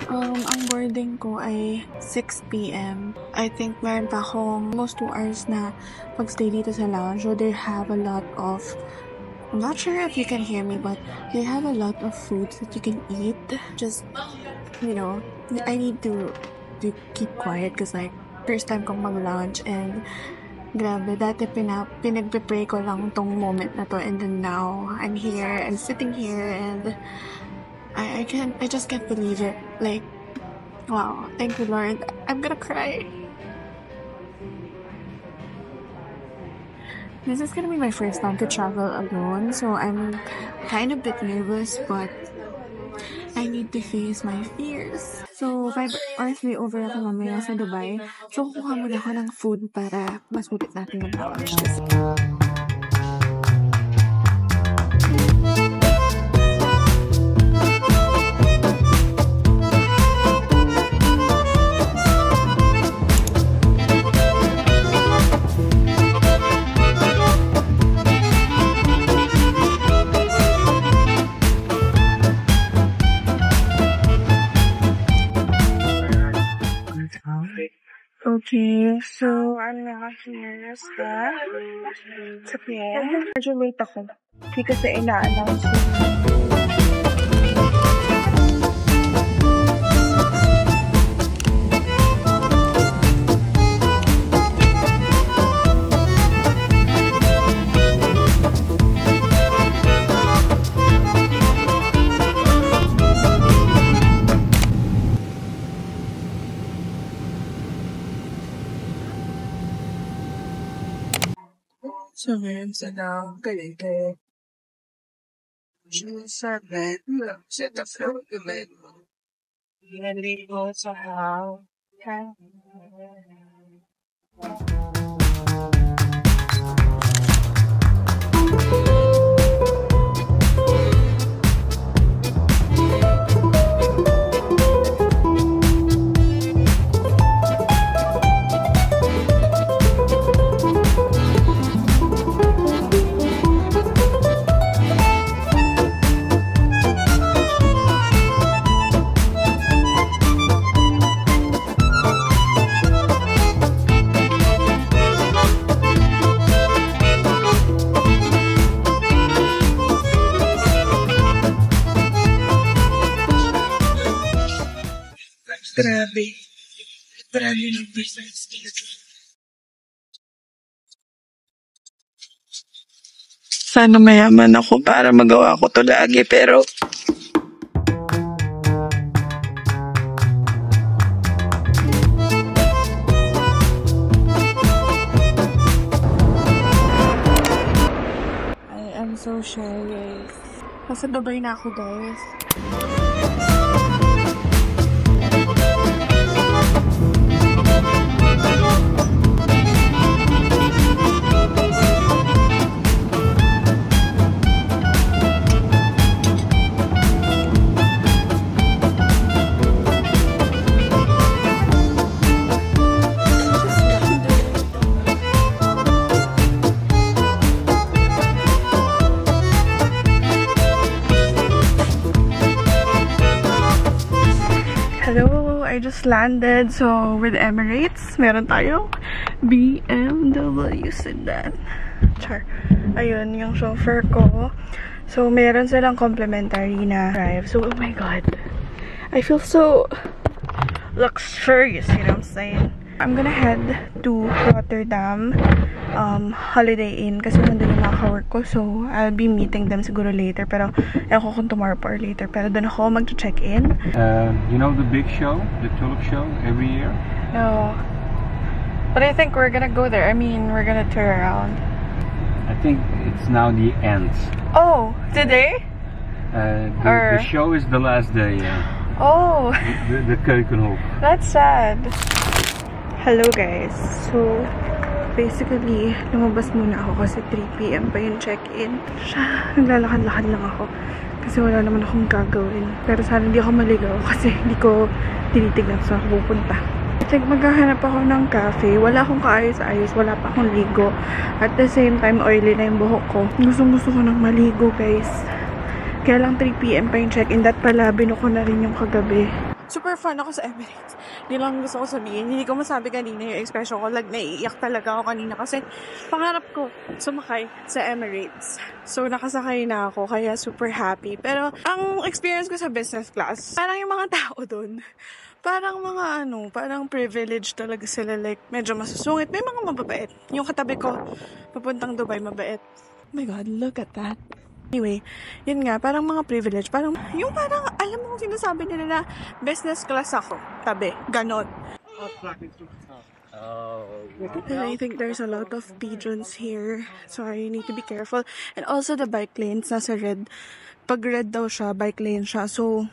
Ang boarding ko ay 6 p.m. I think meron pa akong almost 2 hours na pag-stay dito sa lounge. So they have a lot of, I'm not sure if you can hear me, but they have a lot of foods that you can eat. Just, you know, I need to keep quiet because like, first time kong mag-lounge and grabe, dati pinagpe-pray ko lang tong moment na to, and then now I'm here and sitting here and I just can't believe it. Like, wow, thank you, Lord. I'm gonna cry. This is gonna be my first time to travel alone, so I'm kind of a bit nervous, but I need to face my fears. So, 5 hours layover ako mamaya sa Dubai. So, kukuha muna ako ng food para masupit natin yung lounge. Okay, so I'm now here sa PM. Medyo late ako. Kasi ina-announce ko. So, ngayon sa lang, kalite. Sa bed, sa floor, the bed. Naligo sa house. Grabe ng business dito. Sana mayaman ako para magawa ko to lagi, pero I am so shy, guys. Nasa Dubai na ako, guys. Hello, I just landed. So, with Emirates, meron tayong BMW sedan. Char. Ayun, yung chauffeur ko. So, meron silang complimentary na drive. So, oh my god. I feel so luxurious, you know what I'm saying? I'm gonna head to Rotterdam Holiday Inn kasi nandun yung mga ko. So, I'll be meeting them siguro later. Pero, ewan ko kung tomorrow or later. Pero doon ako mag-check-in. You know the big show? The tulip show every year? No. But I think we're gonna go there. I mean, we're gonna tour around. I think it's now the end. Oh, today? The show is the last day. Oh. The Keukenhof. That's sad. Hello guys. So, basically, lumabas muna ako kasi 3 p.m. pa yung check-in. Naglalakad-lakad lang ako kasi wala naman akong gagawin. Pero sana hindi ako maligaw kasi hindi ko tinitignan saan ako pupunta. I think maghahanap ako ng cafe. Wala akong kaayos-ayos. Wala pa akong ligo. At the same time, oily na yung buhok ko. Gusto ko ng maligo guys. Kaya lang 3 p.m. pa yung check-in. Dat pala, binuko na rin yung kagabi. super fun ako sa Emirates. Hindi lang gusto ko sabihin. Hindi ko masabi kanina yung expression ko. Like, naiiyak talaga ako kanina kasi pangarap ko sumakay sa Emirates. So, nakasakay na ako, kaya super happy. Pero, ang experience ko sa business class, parang yung mga tao dun, parang mga parang privilege talaga sila. Like, medyo masusungit. May mga mababait. Yung katabi ko, papuntang Dubai, mabait. Oh my God, look at that. Anyway, yun nga, parang mga privilege. Parang, yung parang, alam mo kung sinasabi nila na business class ako. Tabi, ganon. And I think there's a lot of pigeons here. So I need to be careful. And also the bike lanes, nasa red. Pag red daw siya, bike lane siya. So,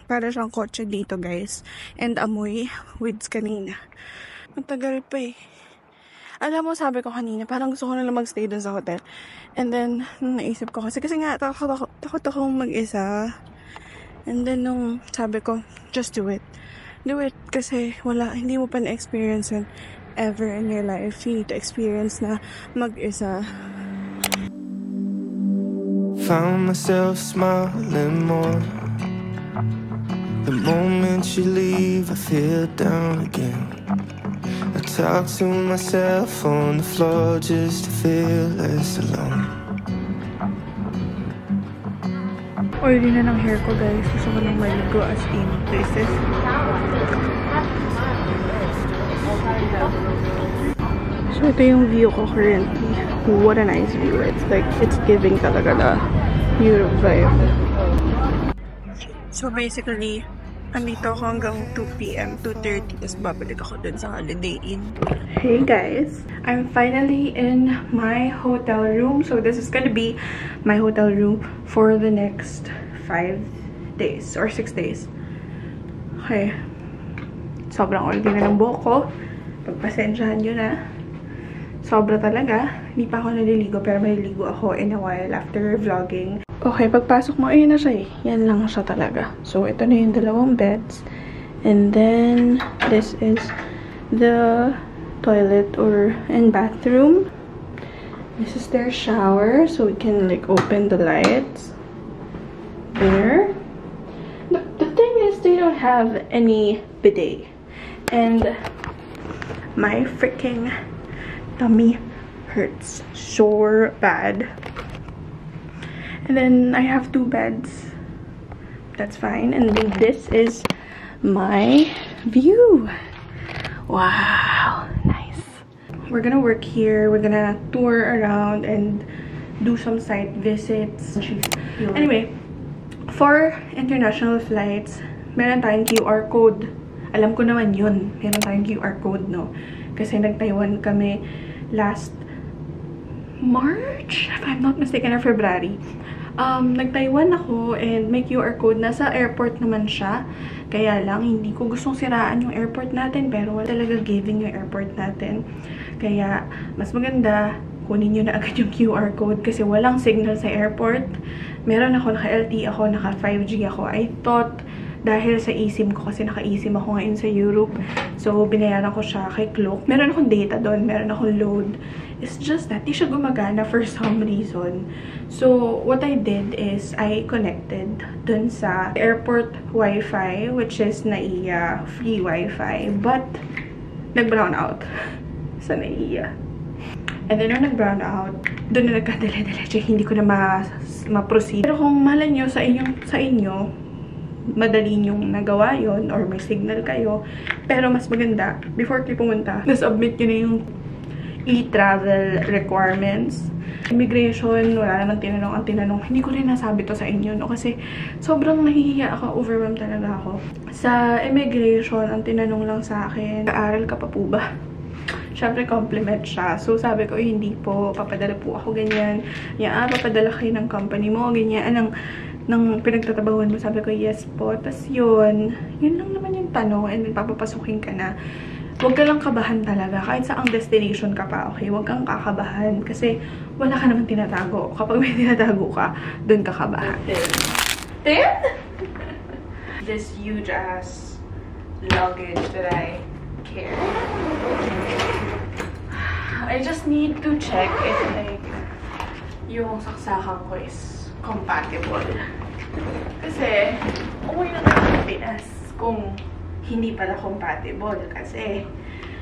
para siyang kotse dito, guys. And amoy, weeds kanina. Ang tagal pa eh. Alam mo, sabi ko kanina, parang gusto ko na lang magstay dun sa hotel. And then, naisip ko kasi nga, takot akong mag-isa. And then, nung sabi ko, just do it. Do it kasi hindi mo pa na-experience yun ever in your life. You need to experience na mag-isa. Found myself smiling more. The moment you leave, I feel down again. I talk to myself on the floor just to feel less alone. Oily na ng hair ko, guys. Gusto ko lang maligo as in places. So, ito yung view ko currently. What a nice view. It's giving talaga na Europe vibe. So, basically, andito ako hanggang 2 p.m. 2:30. Tapos babalik ako dun sa Holiday Inn. Hey guys! I'm finally in my hotel room. So this is gonna be my hotel room for the next 5 days or 6 days. Okay. Sobrang oily na ng buhok ko. Pagpasensyahan nyo na. Sobra talaga. Hindi pa ako naliligo pero maliligo ako in a while after vlogging. Okay, pagpasok mo, ayun na siya eh. Yan lang siya talaga. So, ito na yung dalawang beds. And then, this is the toilet and bathroom. This is their shower. So, we can like open the lights. There. The thing is, they don't have any bidet. And my freaking tummy hurts so bad. And then I have 2 beds. That's fine. And then this is my view. Wow. Nice. We're gonna work here. We're gonna tour around and do some site visits. Anyway, for international flights, meron tayong QR code. Alam ko naman yun. Meron tayong QR code, no? Kasi nag-Taiwan kami last March, if I'm not mistaken, or February. Nag-Taiwan ako and may QR code. Nasa airport naman siya. Kaya lang, hindi ko gustong siraan yung airport natin. Pero wala talaga giving yung airport natin. Kaya, mas maganda, kunin nyo na agad yung QR code. Kasi walang signal sa airport. Meron ako, naka-LTE ako, naka-5G ako. I thought, dahil sa eSIM ko, kasi naka-eSIM ako ngayon sa Europe. So, binayaran ko siya kay Klook. Meron akong data doon. Meron akong load. It's just that, di siya gumagana for some reason. So, what I did is, I connected dun sa airport Wi-Fi, which is NAIA free Wi-Fi. But, nag-brown out sa NAIA. And then, nung nag-brown out, dun na nagkadala-dala. Hindi ko na ma-proceed. Pero kung mahalan nyo sa inyo, madali yung nagawa yon or may signal kayo. Pero mas maganda, before kayo pumunta, na-submit nyo na yung e-travel requirements. Immigration, wala naman tinanong. Ang tinanong, hindi ko rin nasabi to sa inyo, no? Kasi sobrang nahihiya ako, overwhelmed talaga ako. Sa immigration, ang tinanong lang sa akin, kaaral ka pa po ba? Siyempre, compliment siya. So, sabi ko, hindi po, papadala po ako ganyan. Papadala kayo ng company mo, ganyan. Nang pinagtatabahuan mo, sabi ko, yes po. Tapos yun lang naman yung tanong, and then papapasukin ka na. Huwag ka lang kabahan talaga. Kahit sa ang destination ka pa, okay? Huwag kang kakabahan. Kasi wala ka naman tinatago. Kapag may tinatago ka, dun ka kabahan. Then, this huge ass luggage that I carry. I just need to check if like yung saksakan ko is compatible. Kasi, umuwi na tayo sa Pinas. kung hindi pala compatible. Kasi,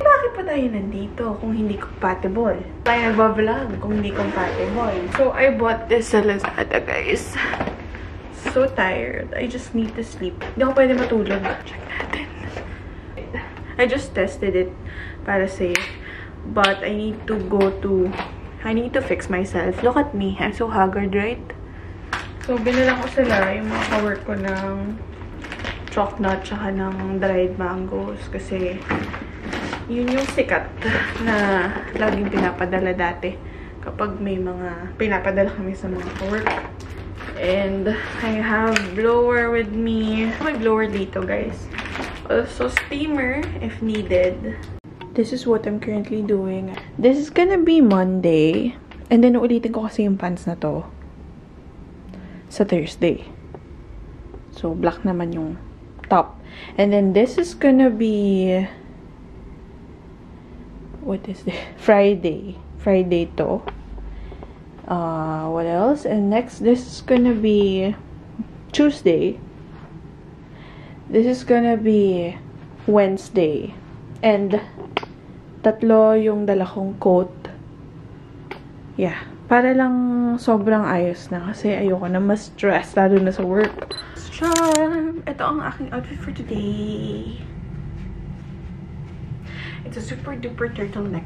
bakit pa tayo nandito kung hindi compatible? Tayo nagbablog kung hindi compatible. So, I bought this sa Lazada, guys. So tired. I just need to sleep. Hindi ako pwede matulog. Check natin. I just tested it para safe. But I need to fix myself. Look at me. I'm so haggard, right? So, binilang ko sila yung mga ka-work ko ng chocolate tsaka ng dried mangoes. Kasi, yun yung sikat na laging pinapadala dati kapag may mga pinapadala kami sa mga ka-work. And I have blower with me. May blower dito, guys. Also, steamer if needed. This is what I'm currently doing. This is gonna be Monday. And then, ulitin ko kasi yung pants na to sa Thursday. So, black naman yung top. And then, this is gonna be... What is this? Friday. Friday to. What else? And next, this is gonna be Tuesday. This is gonna be Wednesday. And tatlo yung dala kong coat. Yeah. Para lang sobrang ayos na. Kasi ayoko na mas stress. Lalo na sa work. Charm! Ito ang aking outfit for today. It's a super duper turtleneck.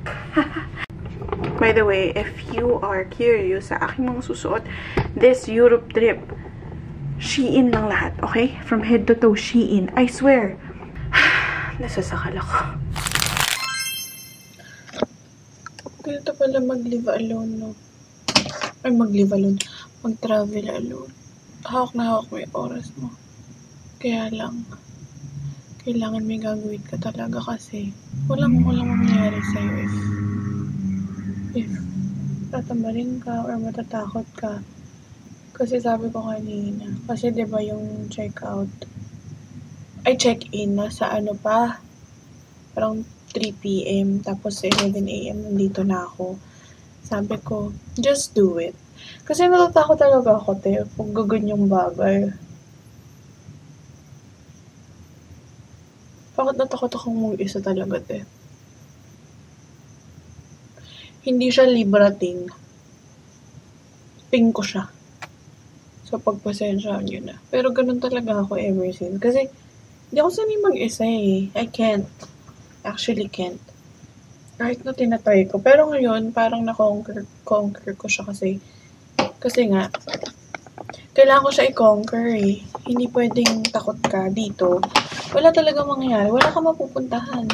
By the way, if you are curious sa aking mga susuot, this Europe trip, Shein lang lahat, okay? From head to toe, Shein. I swear. Nasasakal ako. Ganito pala mag-live alone, no? Ay, mag-live alone. Mag-travel alone. Hawak na hawak mo yung oras mo. Kaya lang, kailangan may gagawin ka talaga kasi walang mangyayari sa'yo if tatambarin ka or matatakot ka. Kasi sabi ko kanina, kasi diba yung check-in na sa ano pa, parang 3 PM, tapos 11 AM nandito na ako. Sabi ko, just do it. Kasi natatakot talaga ako, te, pag gaganyang bagay. Bakit natakot akong mag-isa talaga, te? Hindi siya librating. Pink ko siya. So, pagpasensyaan nyo na. Pero ganun talaga ako ever since. Kasi, hindi ako sanay mag-isa eh. I can't. Actually can't. Kahit na tinatry ko. Pero ngayon, parang na-conquer ko siya kasi nga, kailangan ko siya i-conquer eh. Hindi pwedeng takot ka dito. Wala talaga mangyayari. Wala ka mapupuntahan.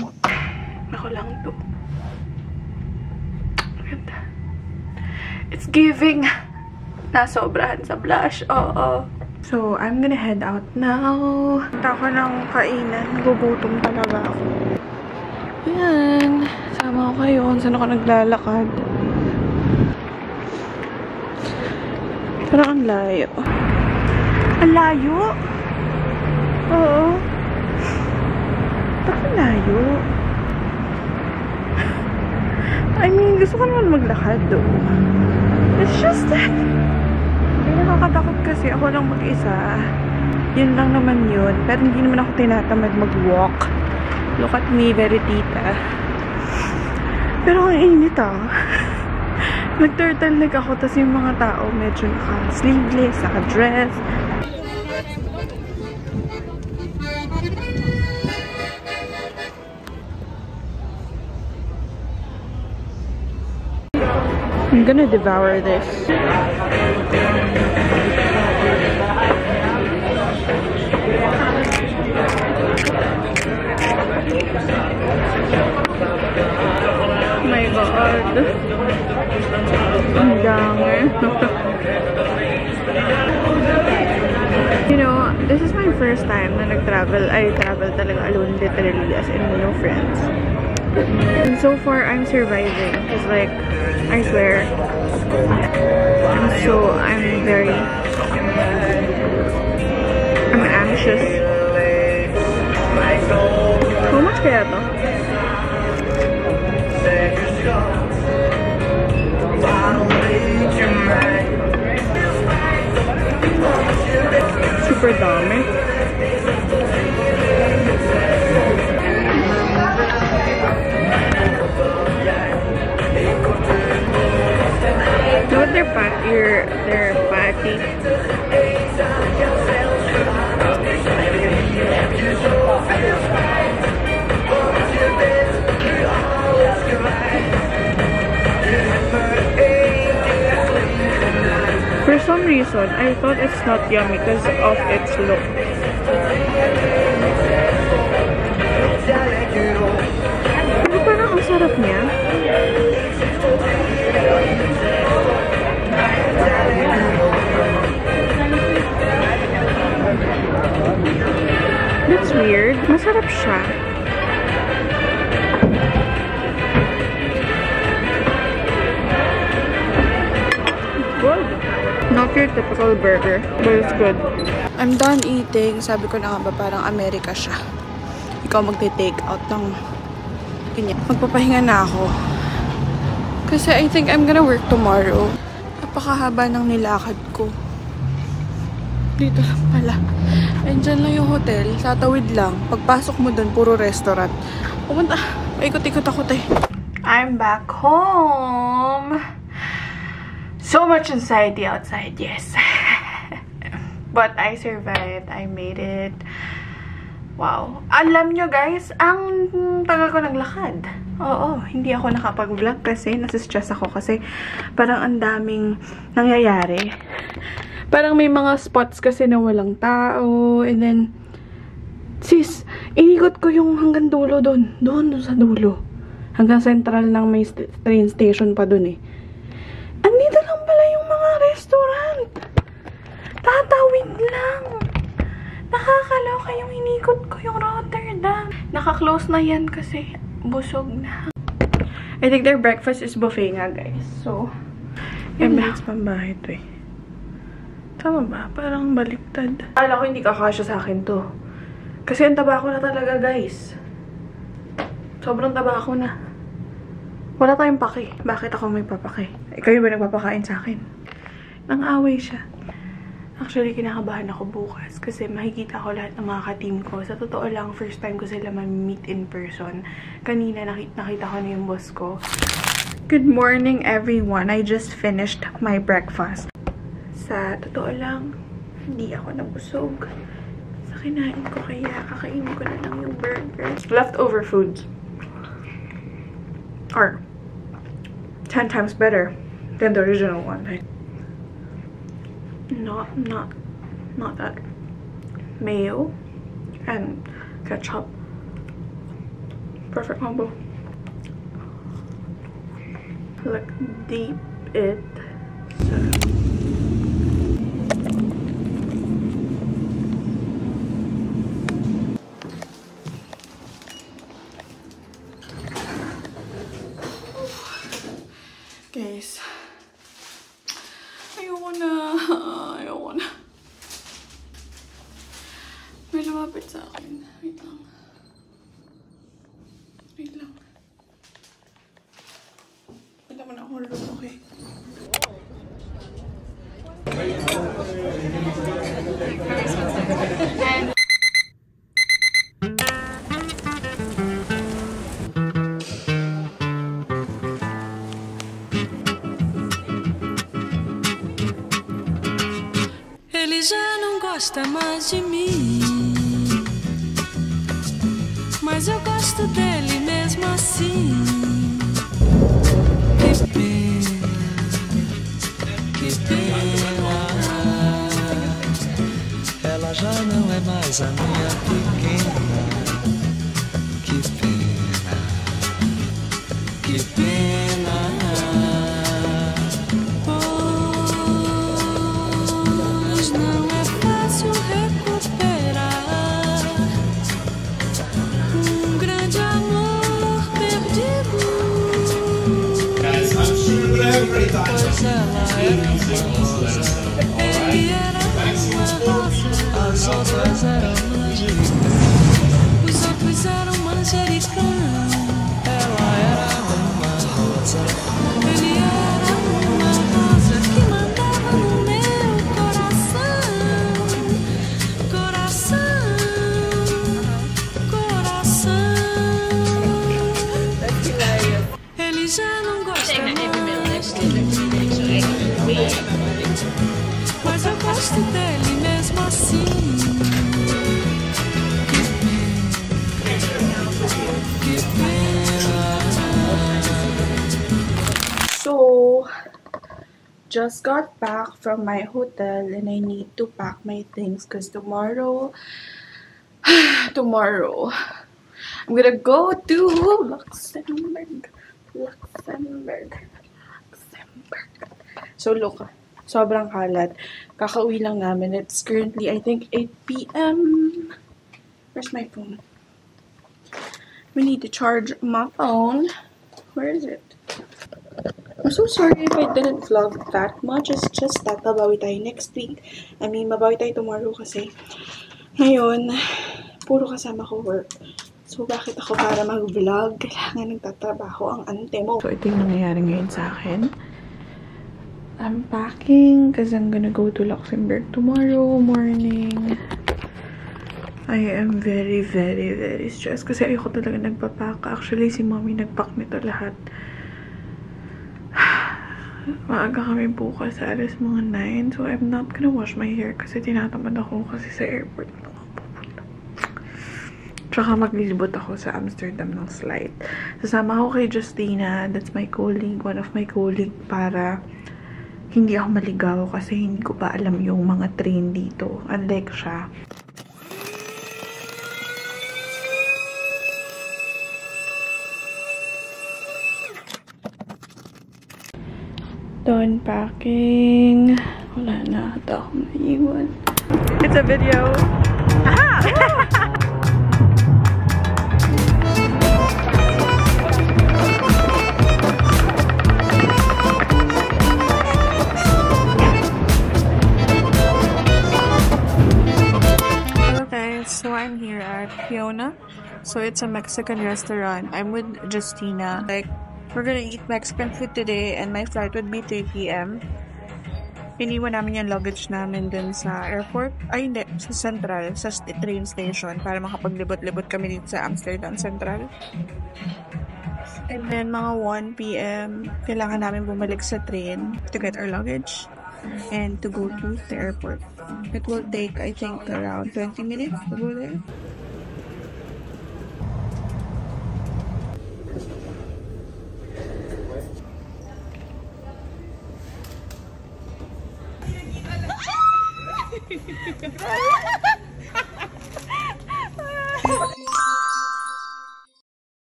Ako lang to. It's giving. Nasobrahan sa blush. Oo. So, I'm gonna head out now. Punta ko ng kainan. Gugutom talaga ako. Yan. Sama ko kayo kung saan ako naglalakad. Parang ang layo. Ang layo? Oo. Parang ang layo. I mean, gusto ko naman maglakad doon. It's just that may nakakatakot kasi ako lang mag-isa. Yun lang naman yun. Pero hindi naman ako tinatamad mag-walk. Look at me, very tita. Pero ang init ah. Nag-turtleneck ako, tas yung mga tao medyo naka-sleeveless, naka-dress. I'm gonna devour this. My God. Ang dami. You know, this is my first time na nag-travel. I travel talaga alone, literally, as in no friends. And so far, I'm surviving. Because like, I swear, I'm anxious. How much kaya to? Super dami. this one. I thought it's not yummy because of its look. Pero parang ang sarap niya. That's weird. Masarap siya. Good. Not your typical burger, but it's good. I'm done eating. Sabi ko na nga ba, parang America siya. Ikaw magte-take out ng ganyan. Magpapahinga na ako. Kasi I think I'm gonna work tomorrow. Napakahaba ng nilakad ko. Dito lang pala. And dyan lang yung hotel. Tatawid lang. Pagpasok mo dun, puro restaurant. Pumunta. Ikot-ikot ako, te. I'm back home. So much anxiety outside, yes. But I survived. I made it. Wow. Alam nyo guys, ang tagal ko naglakad. Oo, hindi ako nakapag-vlog kasi nasa-stress ako kasi parang ang daming nangyayari. Parang may mga spots kasi na walang tao. And then, sis, inikot ko yung hanggang dulo doon. Doon sa dulo. Hanggang central ng may train station pa doon eh. Andito lang pala yung mga restaurant. Tatawid lang. Nakakaloka yung inikot ko yung Rotterdam. Naka-close na yan kasi busog na. I think their breakfast is buffet nga guys. So, yung minutes pambahay to eh. Tama ba? Parang baliktad. Akala ko hindi kakasya sa akin to. Kasi ang taba ko na talaga, guys. Sobrang taba ko na. Wala tayong paki. Bakit ako may papaki? Kayo ba nagpapakain sa akin? Nang-away siya. Actually, kinakabahan ako bukas kasi makikita ko lahat ng mga ka-team ko. Sa totoo lang, first time ko sila ma-meet in person. Kanina, nakita ko na yung boss ko. Good morning, everyone. I just finished my breakfast. Sa totoo lang, hindi ako nabusog. Sa kinain ko kaya kakainin ko na lang yung burgers. Leftover foods are 10 times better than the original one. Not that mayo and ketchup. Perfect combo. Look deep it. Guys, ayoko na. May lumapit sa akin. Wait lang. Wala mo na akong look, okay? Ele já não gosta mais de mim, mas eu gosto dele mesmo assim. Que pena, que pena. Ela já não é mais a minha pequena. Que pena, que pena. Pois ela era uma rosa, ele era uma rosa, as outras eram manjericão, os outros eram manjericão. Ela era uma rosa, ele era uma rosa que mandava no meu coração, coração, coração. Ele já não gosta mais. Mas eu gosto dele. just got back from my hotel and I need to pack my things because tomorrow I'm gonna go to Luxembourg. So look, sobrang kalat. Kakauwi lang namin. It's currently, I think, 8 p.m. Where's my phone? We need to charge my phone. Where is it? I'm so sorry if I didn't vlog that much. It's just that babawi tayo next week. I mean, babawi tayo tomorrow kasi ngayon, puro kasama ko work. So, bakit ako para mag-vlog? Kailangan nagtatrabaho ang ante mo. So, ito yung nangyayari ngayon sa akin. I'm packing because I'm gonna go to Luxembourg tomorrow morning. I am very, very, very stressed kasi ayoko talaga nagpapack. Actually, si mommy nagpack nito lahat. Maaga kami bukas, alas mga 9. So, I'm not gonna wash my hair kasi tinatamad ako kasi sa airport na ako pupunta. Tsaka maglilibot ako sa Amsterdam ng flight. Sasama ako kay Justina, that's my colleague, one of my colleague, para hindi ako maligaw kasi hindi ko pa alam yung mga train dito. Unlike siya. Done packing. Wala na ata akong naiwan. It's a video. Aha! So I'm here at Fiona. So it's a Mexican restaurant. I'm with Justina. Like, we're gonna eat Mexican food today and my flight would be 3 p.m. Iniwan namin yung luggage namin dun sa airport. Ay, hindi. Sa Central. Sa train station. Para makapaglibot-libot kami dito sa Amsterdam Central. And then, mga 1 p.m. kailangan namin bumalik sa train to get our luggage and to go to the airport. It will take, I think, around 20 minutes to go there.